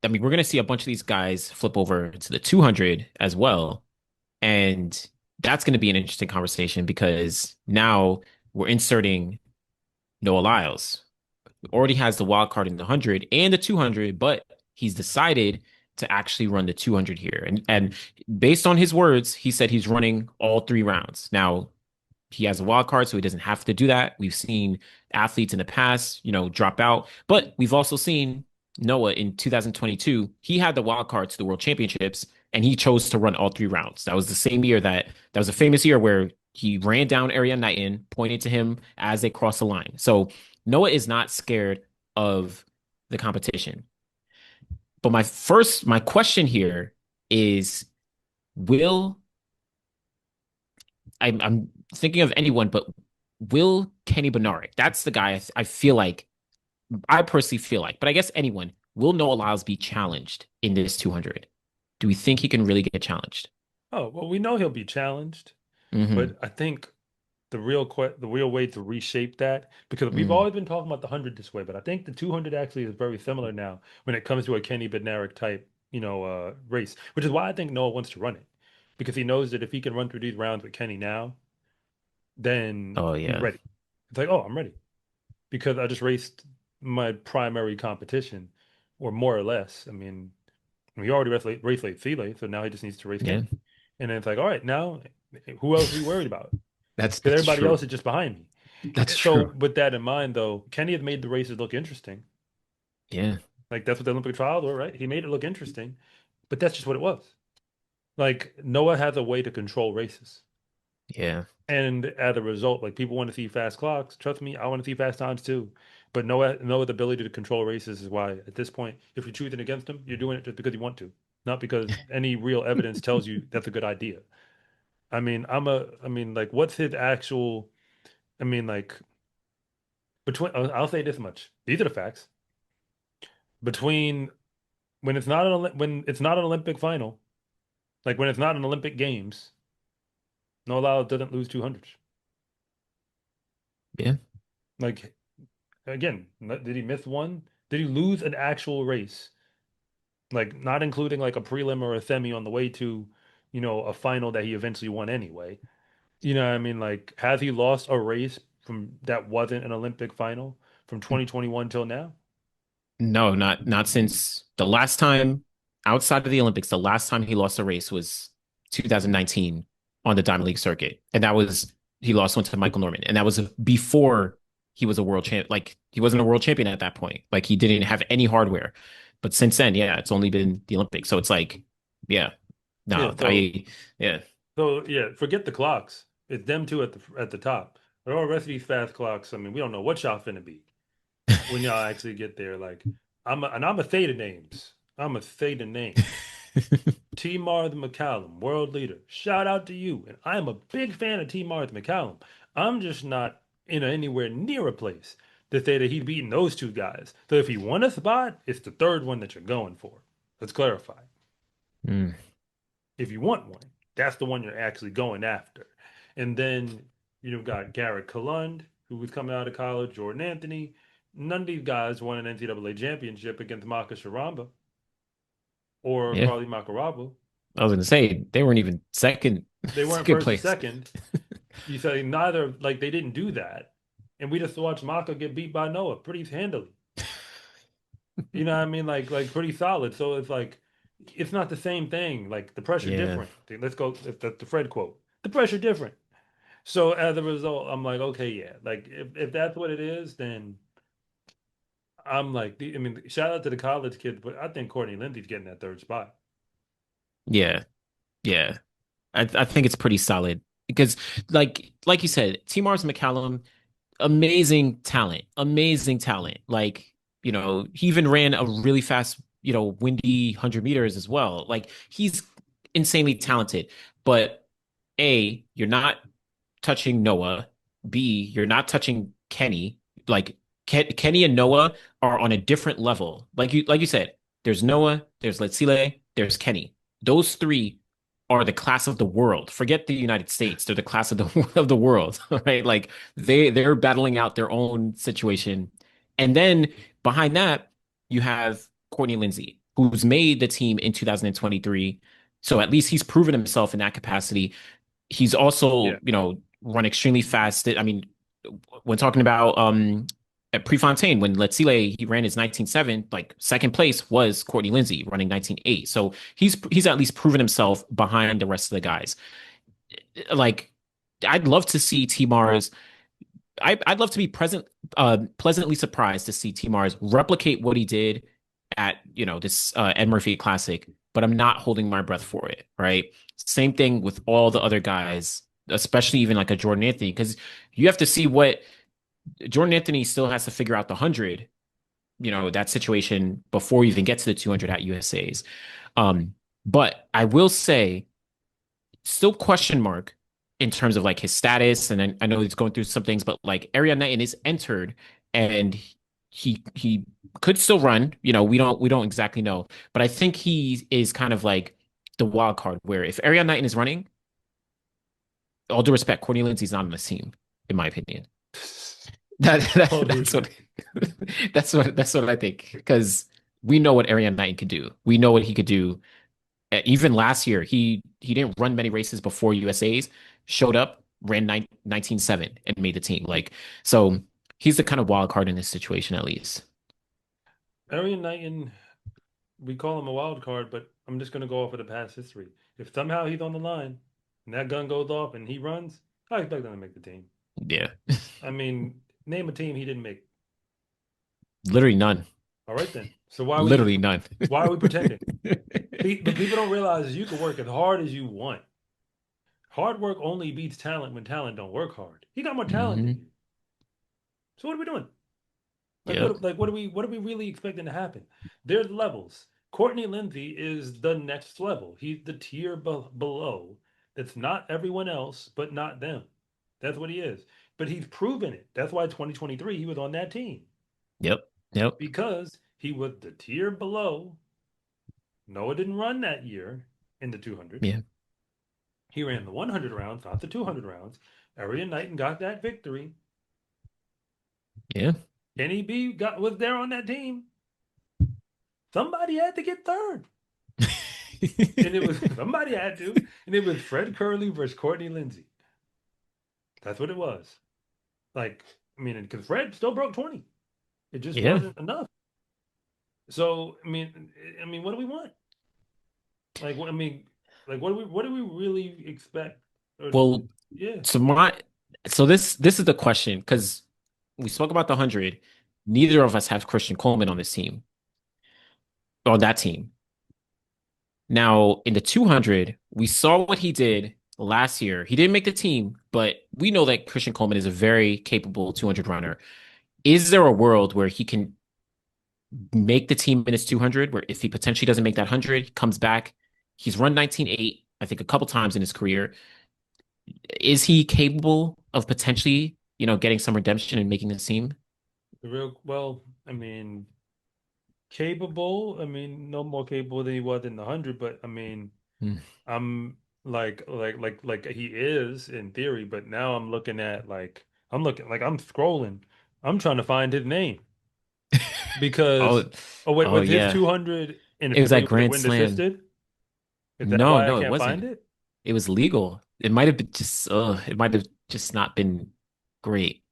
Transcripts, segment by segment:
I mean, we're going to see a bunch of these guys flip over to the 200 as well. And that's going to be an interesting conversation because now we're inserting Noah Lyles, who already has the wild card in the 100 and the 200, but he's decided to actually run the 200 here. And based on his words, he said he's running all 3 rounds. Now, he has a wild card, so he doesn't have to do that. We've seen athletes in the past, drop out, but we've also seen Noah in 2022. He had the wild card to the World Championships, and he chose to run all 3 rounds. That was the same year that was a famous year where he ran down Erriyon Knighton, pointed to him as they crossed the line. So Noah is not scared of the competition. But my question here is, will I'm thinking of anyone, but will Kenny Bednarek? That's the guy I feel like, I personally feel like, but I guess anyone, will Noah Lyles be challenged in this 200? Do we think he can really get challenged? Oh, well, we know he'll be challenged, Hmm. but I think the real way to reshape that, because we've Mm. always been talking about the 100 this way, but I think the 200 actually is very similar now when it comes to a Kenny Bednarek type, race, which is why I think Noah wants to run it, because he knows that if he can run through these rounds with Kenny now, then Oh he's yeah. ready. It's like, oh, I'm ready because I just raced my primary competition, or more or less. I mean, he already raced late File, so now he just needs to race Yeah. Kenny. And then it's like, all right, now who else are we worried about? Because That's everybody else true. is just behind me. That's So true. with that in mind, though, Kenny has made the races look interesting. Yeah. Like that's what the Olympic trials were, right? He made it look interesting, but that's just what it was. Like Noah has a way to control races. Yeah. And as a result, like people want to see fast clocks. Trust me, I want to see fast times too. But Noah's ability to control races is why, at this point, if you're choosing against him, you're doing it just because you want to, not because any real evidence tells you that's a good idea. I mean, like, what's his actual? I mean, like, I'll say this much. These are the facts. Between when it's not an Olympic final, like when it's not an Olympic Games, Noah Lyles doesn't lose 200s. Yeah. Like again, did he miss one? Did he lose an actual race? Like not including like a prelim or a semi on the way to, a final that he eventually won anyway. You know what I mean? Like, has he lost a race from that wasn't an Olympic final from 2021 till now? No, not since the last time outside of the Olympics. The last time he lost a race was 2019 on the Diamond League circuit, and that was he lost one to Michael Norman, and that was before he was a world champ. Like he wasn't a world champion at that point. Like he didn't have any hardware. But since then, yeah, it's only been the Olympics. So it's like, yeah, Yeah, no, I, yeah, yeah, forget the clocks. It's them two at the top. But all the rest of these fast clocks, I mean, we don't know what y'all finna be when y'all actually get there. Like, I'm a say the names. I'm a say the names. T'Mars McCallum, world leader. Shout out to you. And I am a big fan of T'Mars McCallum. I'm just not in anywhere near a place to say that he's beating those two guys. So if he won a spot, it's the third one that you're going for. Let's clarify. Mm, If you want one, that's the one you're actually going after. And then you've got Garrett Kalund, who was coming out of college, Jordan Anthony. None of these guys won an NCAA championship against Marcus Sharamba or yeah. Carly Makarabo. I was gonna say they weren't even second, They weren't second first or place. second. You say neither, like they didn't do that. And we just watched Maka get beat by Noah pretty handily. You know what I mean? Like pretty solid. So it's like it's not the same thing. Like the pressure Yeah, different. Let's go. If that's the Fred quote. The pressure different. So as a result, I'm like, okay, yeah. Like if that's what it is, then I'm like, I mean, shout out to the college kids, but I think Courtney Lindsey's getting that third spot. yeah, yeah. I think it's pretty solid because, like you said, T-Mars McCallum, amazing talent. Like he even ran a really fast, windy 100 meters as well. Like he's insanely talented. But A, you're not touching Noah. B, you're not touching Kenny. Like Kenny and Noah are on a different level. Like you said, there's Noah, there's Letsile, there's Kenny. Those three are the class of the world. Forget the United States; they're the class of the of the world, right? Like they're battling out their own situation, and then behind that you have Courtney Lindsay. who's made the team in 2023. So at least he's proven himself in that capacity. He's Yeah. also, run extremely fast. I mean, when talking about at Prefontaine, when Let's he ran his 19.7, like second place was Courtney Lindsay running 19.8. So he's at least proven himself behind the rest of the guys. Like I'd love to see T'Mars. I'd love to be pleasantly surprised to see T'Mars replicate what he did at this Ed Murphy Classic, but I'm not holding my breath for it. Right. Same thing with all the other guys, especially even like a Jordan Anthony, because you have to see what Jordan Anthony still has to figure out the 100, that situation before you even get to the 200 at USA's. But I will say, still question mark in terms of like his status. And I know he's going through some things, but like Erriyon Knighton is entered and he could still run. We don't exactly know. But I think he is kind of like the wild card where if Erriyon Knighton is running, all due respect, Courtney Lindsay's not on the team, in my opinion. That, All that due that's what respect. that's what I think because we know what Erriyon Knighton could do. We know what he could do. Even last year, he didn't run many races before USA's. Showed up, ran 19.7 and made the team. Like so, he's the kind of wild card in this situation at least. Erriyon Knighton, we call him a wild card, but I'm just going to go off of the past history. If somehow he's on the line and that gun goes off and he runs, I expect him to make the team. Yeah, I mean, name a team he didn't make. literally none. All right then. So why are we Literally none. why are we pretending? But people don't realize is you can work as hard as you want. Hard work only beats talent when talent don't work hard. He got more talent than Hmm. you. So what are we doing? Yep. What are we really expecting to happen? There's levels. Courtney Lindsay is the next level. He's the tier below. That's not everyone else, but not them. That's what he is. But he's proven it. That's why 2023 he was on that team Yep. Yep. because he was the tier below. Noah didn't run that year in the 200. Yeah. He ran the 100 rounds, not the 200 rounds. Erriyon Knighton got that victory. Yeah. Kenny B was there on that team. Somebody had to get third. And it was somebody had to, and it was Fred Curley versus Courtney Lindsay. That's what it was. Like, I mean, because Fred still broke 20. It just Yeah. wasn't enough. So, I mean, what do we want? Like, what I mean, like, what do we really expect? Or, Well, yeah, so my so this is the question because we spoke about the 100. Neither of us have Christian Coleman on this team, on that team. Now, in the 200, we saw what he did last year. He didn't make the team, but we know that Christian Coleman is a very capable 200 runner. Is there a world where he can make the team in his 200, where if he potentially doesn't make that 100, he comes back? He's run 19.8, I think, a couple times in his career. Is he capable of potentially, getting some redemption and making the team? the real well. I mean, capable. I mean, no more capable than he was in the 100. But I mean, Hmm. I'm like he is in theory, but now I'm looking at I'm scrolling. I'm trying to find his name because Oh, oh wait, oh was his yeah. 200 It was interference that was it Grand wind Slam. assisted? Is that No, why I no, it can't find wasn't. it? It was legal. It might have just not been great.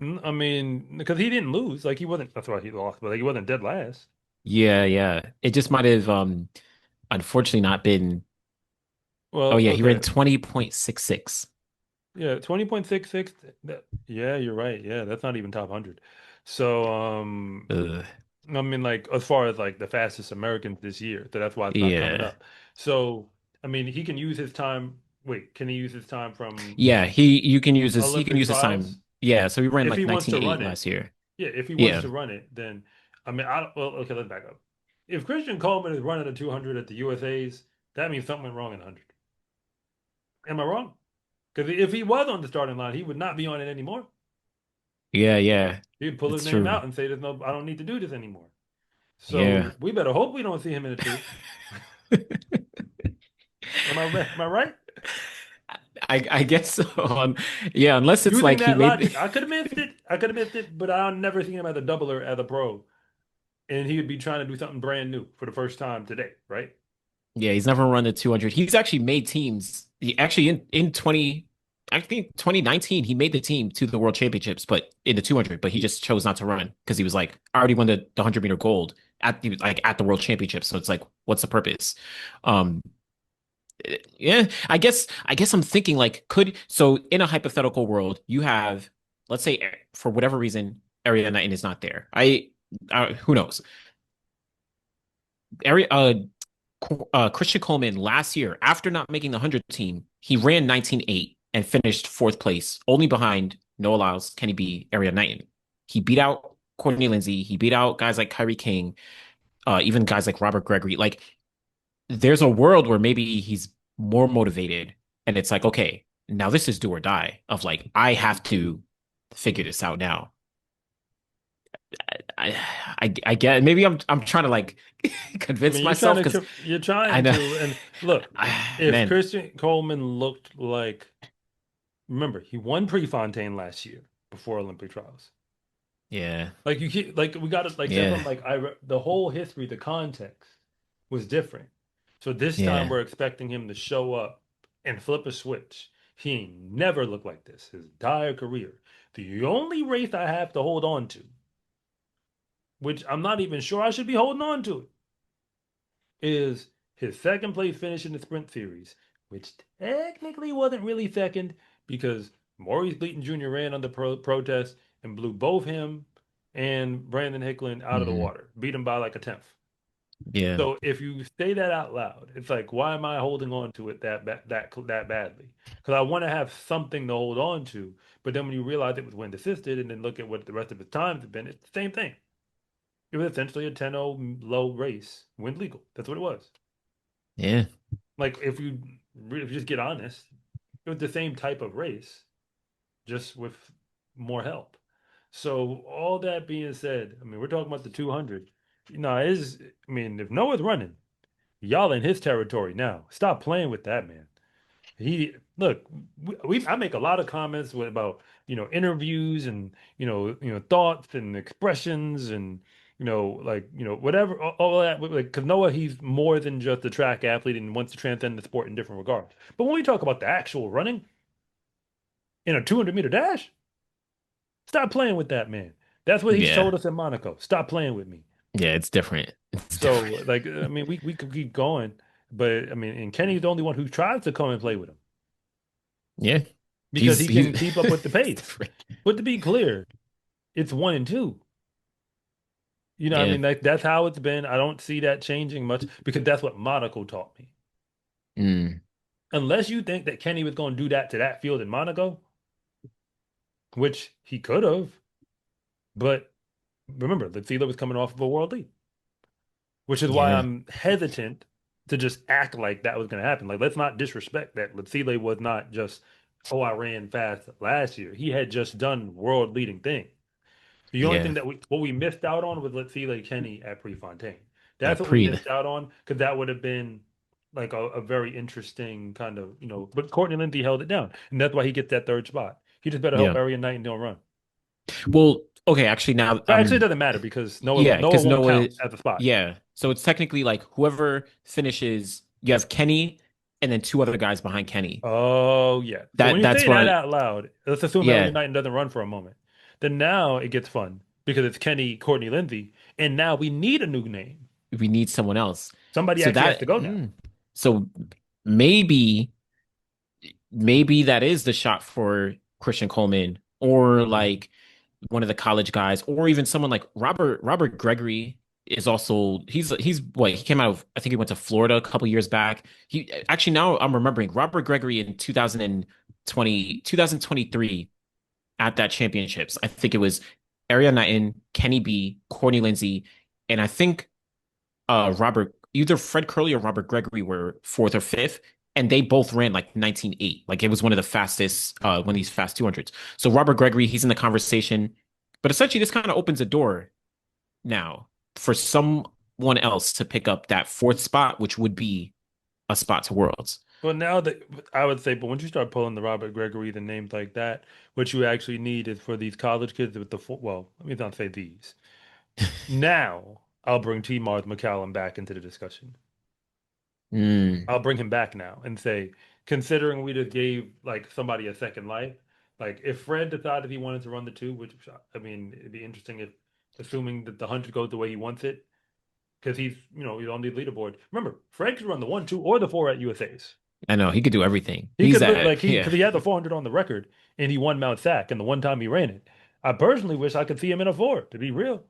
I mean, because he didn't lose, like he wasn't. That's why he lost, but like he wasn't dead last. Yeah, yeah. It just might have unfortunately not been. Oh Well, yeah, he ran okay, 20.66. yeah, 20.66. Yeah, you're right. Yeah, that's not even top 100. So, Ugh. I mean, like as far as like the fastest Americans this year, so that's why it's not coming Yeah. up. So, I mean, he can use his time. Wait, can he use his time from Yeah, he can Olympic use his trials time. Yeah, so he ran if he like wants to 19.8 run it? last year. Yeah, if he wants Yeah. to run it, then I mean, well, okay, let's back up. If Christian Coleman is running a 200 at the USA's, that means something went wrong in 100. Am I wrong? Because if he was on the starting line, he would not be on it anymore. Yeah, yeah. He'd pull his It's name true. out and say, "There's no, I don't need to do this anymore." Yeah. So we better hope we don't see him in the two. Am I right? I guess so. Yeah, unless it's Using like he that made logic, I could have missed it. I could have missed it, but I'll never see him as a doubler as a pro. and he would be trying to do something brand new for the first time today, right? Yeah, he's never run the 200. He's actually made teams. He actually in 20, I think 2019, he made the team to the World Championships, but in the 200, but he just chose not to run because he was like, I already won the 100-meter gold at the World Championships. So it's like, what's the purpose? Um, yeah, I guess I'm thinking like could so in a hypothetical world, you have let's say for whatever reason, Erriyon Knighton is not there. Who knows? Area Christian Coleman last year, after not making the 100 team, he ran 19.8 and finished fourth place, only behind Noah Lyles, Kenny B, Erriyon Knighton. He beat out Courtney Lindsay. He beat out guys like Kyrie King, even guys like Robert Gregory. Like, there's a world where maybe he's more motivated, and it's like, okay, now this is do or die. Of like, I have to figure this out now. I, I get maybe I'm trying to like I convince mean, you're trying myself to because you're I trying know, to, and look, if man, Christian Coleman looked like, remember, he won Prefontaine last year before Olympic trials. yeah. Like you keep, like we got to like Yeah, different, like the whole history, the context was different. So this time yeah, we're expecting him to show up and flip a switch. He ain't never looked like this his entire career. The only race I have to hold on to, which I'm not even sure I should be holding on to it, is his second place finish in the sprint series, which technically wasn't really second because Maurice Beaton Jr. ran under protest and blew both him and Brandon Hicklin out of the hmm, water, beat him by like a tenth. yeah, So if you say that out loud, it's like, why am I holding on to it that badly? Because I want to have something to hold on to. But then when you realize it was wind assisted, and then look at what the rest of his times have been, it's the same thing. It was essentially a 10-0 low race, wind legal. That's what it was. yeah, Like if you just get honest, it was the same type of race, just with more help. So all that being said, I mean, we're talking about the 200. Is I mean, if Noah's running, y'all in his territory now. Stop playing with that man. He look, I make a lot of comments about interviews and thoughts and expressions and like whatever all that like because Noah he's more than just a track athlete and wants to transcend the sport in different regards. But when we talk about the actual running in a 200-meter dash, stop playing with that man. That's what he's yeah, told us in Monaco. Stop playing with me. yeah. It's different. It's So different. like I mean we could keep going, but I mean and Kenny's the only one who tries to come and play with him Yeah, because he he's can keep up with the it's pace. different. But to be clear, it's 1 and 2. I Yeah, mean, like that's how it's been. I don't see that changing much because that's what Monaco taught me. mm, Unless you think that Kenny was going to do that to that field in Monaco, which he could have, but remember, Latifa was coming off of a world lead, which is why yeah, I'm hesitant to just act like that was going to happen. Like, let's not disrespect that Latifa was not just, oh, I ran fast last year. He had just done world leading things. The only thing yeah. that we missed out on was let's see like Kenny at Prefontaine. That's That what we pre, missed out on because that would have been like a very interesting kind of But Courtney Lindsay held it down, and that's why he gets that third spot. He just better help yeah. Erriyon Knighton don't run. Well, okay. Actually, now But actually, it doesn't matter because yeah, Noah because won't Noah, count as a spot. yeah. So it's technically like whoever finishes. You have Kenny, and then two other guys behind Kenny. Oh yeah. So when you That's say that what. out loud, let's assume Erriyon Yeah, Knighton doesn't run for a moment. Then now it gets fun because it's Kenny, Courtney Lindsay, and now we need a new name. we need someone else. Somebody So actually has to that, go now. so maybe maybe that is the shot for Christian Coleman or like one of the college guys or even someone like Robert Gregory is also he's what he came out of I think he went to Florida a couple years back. He actually now I'm remembering Robert Gregory in 2023 at that championships. I think it was Erriyon Knighton, Kenny B, Courtney Lindsay, and I think Robert either Fred Curley or Robert Gregory were fourth or fifth, and they both ran like 19.8. Like it was one of the fastest one of these fast 200s. So Robert Gregory, he's in the conversation, but essentially this kind of opens a door now for someone else to pick up that fourth spot, which would be a spot to Worlds. Well, now that I would say, but once you start pulling the Robert Gregory, the names like that, what you actually need is for these college kids with the well, let me not say these. Now, I'll bring T'Mars McCallum back into the discussion. Mm, I'll bring him back now and say, considering we just gave like somebody a second life, like if Fred decided he wanted to run the two, which I mean, it'd be interesting if, assuming that the 100 goes the way he wants it, because he's on the leaderboard. Remember, Fred could run the 1, 2, or the 4 at USA's. I know he could do everything. He He's could at like yeah. because he had the 400 on the record and he won Mount Sac and the one time he ran it. I personally wish I could see him in a 4, to be real.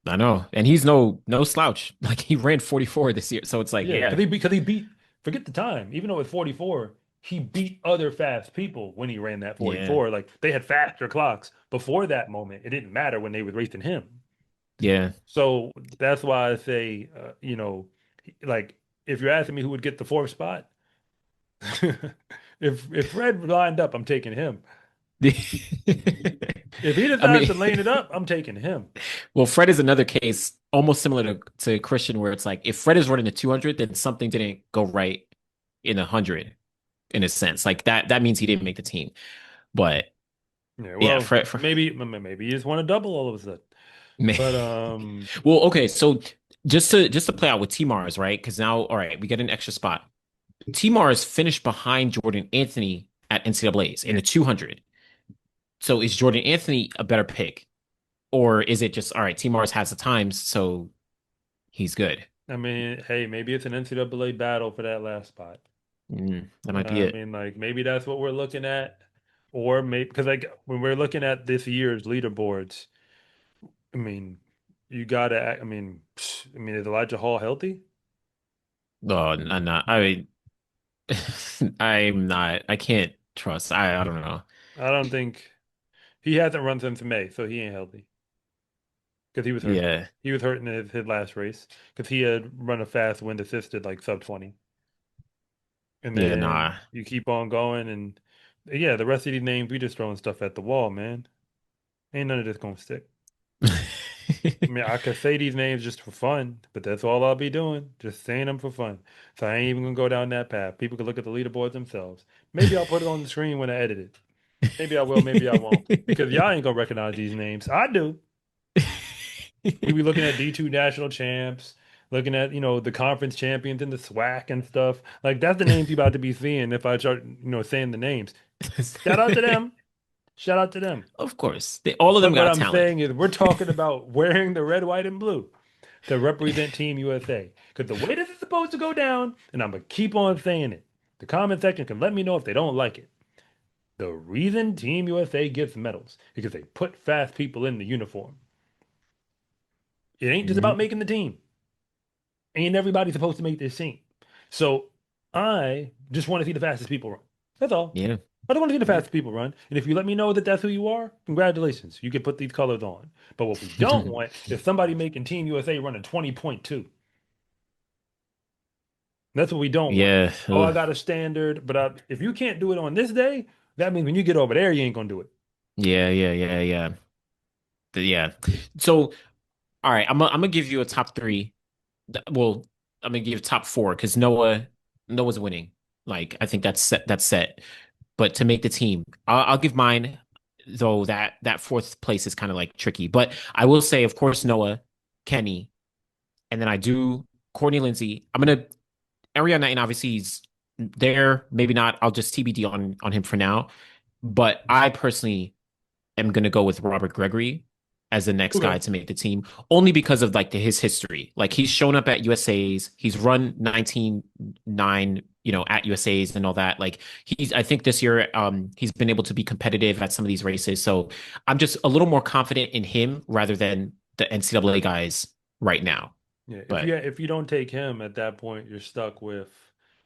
I know, and he's no slouch. Like he ran 44 this year, so it's like Yeah, yeah, because he beat, forget the time, even though it's 44, he beat other fast people when he ran that yeah, 44. Like they had faster clocks before that moment. It didn't matter when they were racing him. yeah. So that's why I say, like if you're asking me who would get the fourth spot, if Fred lined up, I'm taking him. If he I decides mean, to lane it up, I'm taking him. well, Fred is another case almost similar to Christian, where it's like if Fred is running a 200, then something didn't go right in 100, in a sense. Like that means he didn't make the team. But Yeah, yeah, well, maybe you just want to double all of a sudden. man. But Well, okay, so just to play out with T-Mars, right? Because now, all right, we get an extra spot. T-Mars finished behind Jordan Anthony at NCAA's in the 200. So is Jordan Anthony a better pick? Or is it just, all right, T-Mars has the times, so he's good? I mean, hey, maybe it's an NCAA battle for that last spot. That might be I it. mean, like maybe that's what we're looking at, or maybe because like when we're looking at this year's leaderboards, I mean, you gotta. I mean, is Elijah Hall healthy? Oh, I'm not. I'm not. I can't trust. I don't know. I don't think he hasn't run since May, so he ain't healthy because he was hurt. Yeah. He was hurt in his last race because he had run a fast wind assisted like sub 20, and Yeah, then nah. you keep on going, and yeah, the rest of these names we just throwing stuff at the wall, man. Ain't none of this gonna stick. I mean, I could say these names just for fun, but that's all I'll be doing, just saying them for fun. So I ain't even gonna go down that path. People can look at the leaderboards themselves. Maybe I'll put it on the screen when I edit it. Maybe I will, maybe I won't, because y'all ain't gonna recognize these names. I do. We be looking at D2 national champs, looking at, the conference champions and the SWAC and stuff. Like that's the names you about to be seeing if I start, saying the names. Shout out to them. Shout out to them. Of course. All of them But what got I'm talent. saying is we're talking about wearing the red, white, and blue to represent Team USA. Because the way this is supposed to go down, and I'm gonna keep on saying it, the comment section can let me know if they don't like it. The reason Team USA gets medals is because they put fast people in the uniform. It ain't just about Mhm. making the team. Ain't everybody supposed to make this team. So I just want to see the fastest people run. That's all. Yeah. I don't want to see the Yeah. fastest people run. And if you let me know that that's who you are, congratulations. You can put these colors on. But what we don't want is somebody making Team USA running 20.2. That's what we don't want. Yeah. Oh, I Ugh. got a standard, but if you can't do it on this day, that means when you get over there, you ain't gonna do it. Yeah, yeah, yeah, yeah. Yeah. So, all right, I'm gonna give you a top three. Well, I'm gonna give you top four because Noah's winning. Like I think that's set. That's set. But to make the team, I'll give mine. Though that fourth place is kind of like tricky, but I will say, of course, Noah, Kenny, and then I do Courtney Lindsay. I'm gonna Erriyon Knighton. Obviously, he's there. Maybe not. I'll just TBD on him for now. But I personally am going to go with Robert Gregory as the next guy Okay. to make the team, only because of like his history. Like he's shown up at USA's, he's run 19.9, at USA's and all that. Like I think this year, he's been able to be competitive at some of these races. So I'm just a little more confident in him rather than the NCAA guys right now. Yeah, But if you don't take him at that point, you're stuck with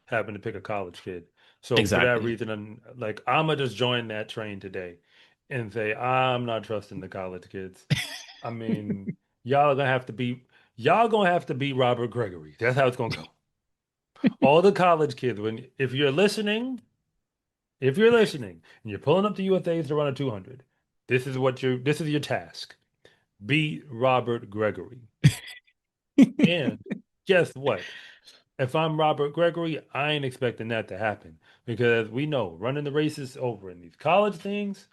having to pick a college kid. So for that exactly. reason, I'm gonna just join that train today and say I'm not trusting the college kids. I mean, y'all are gonna have to beat y'all gonna have to beat Robert Gregory. That's how it's gonna go. All the college kids, when if you're listening and you're pulling up the UFAs to run a 200, this is your task. Beat Robert Gregory. And guess what? If I'm Robert Gregory, I ain't expecting that to happen because we know running the races over in these college things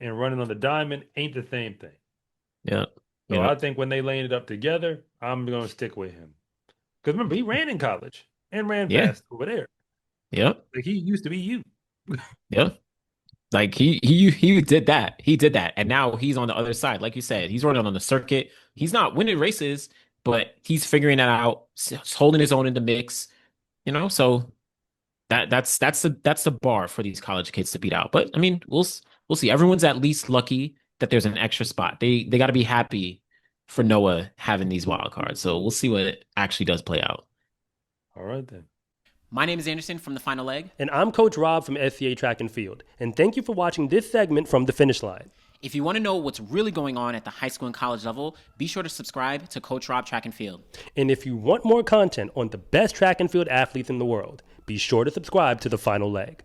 and running on the diamond ain't the same thing. Yeah. So I Yep. think when they landed up together, I'm going to stick with him. Because remember, he ran in college and ran Yeah. fast over there. Yep. Like he used to be you. Yep. Like he did that. He did that. And now he's on the other side. Like you said, he's running on the circuit. He's not winning races, but he's figuring it out, holding his own in the mix, so that's the bar for these college kids to beat out. But I mean, we'll see. Everyone's at least lucky that there's an extra spot. They got to be happy for Noah having these wild cards. So we'll see what it actually does play out. All right, then. My name is Anderson from the Final Leg. And I'm Coach Rob from SCA Track and Field. And thank you for watching this segment from the finish line. If you want to know what's really going on at the high school and college level, be sure to subscribe to Coach Rob Track and Field. And if you want more content on the best track and field athletes in the world, be sure to subscribe to the Final Leg.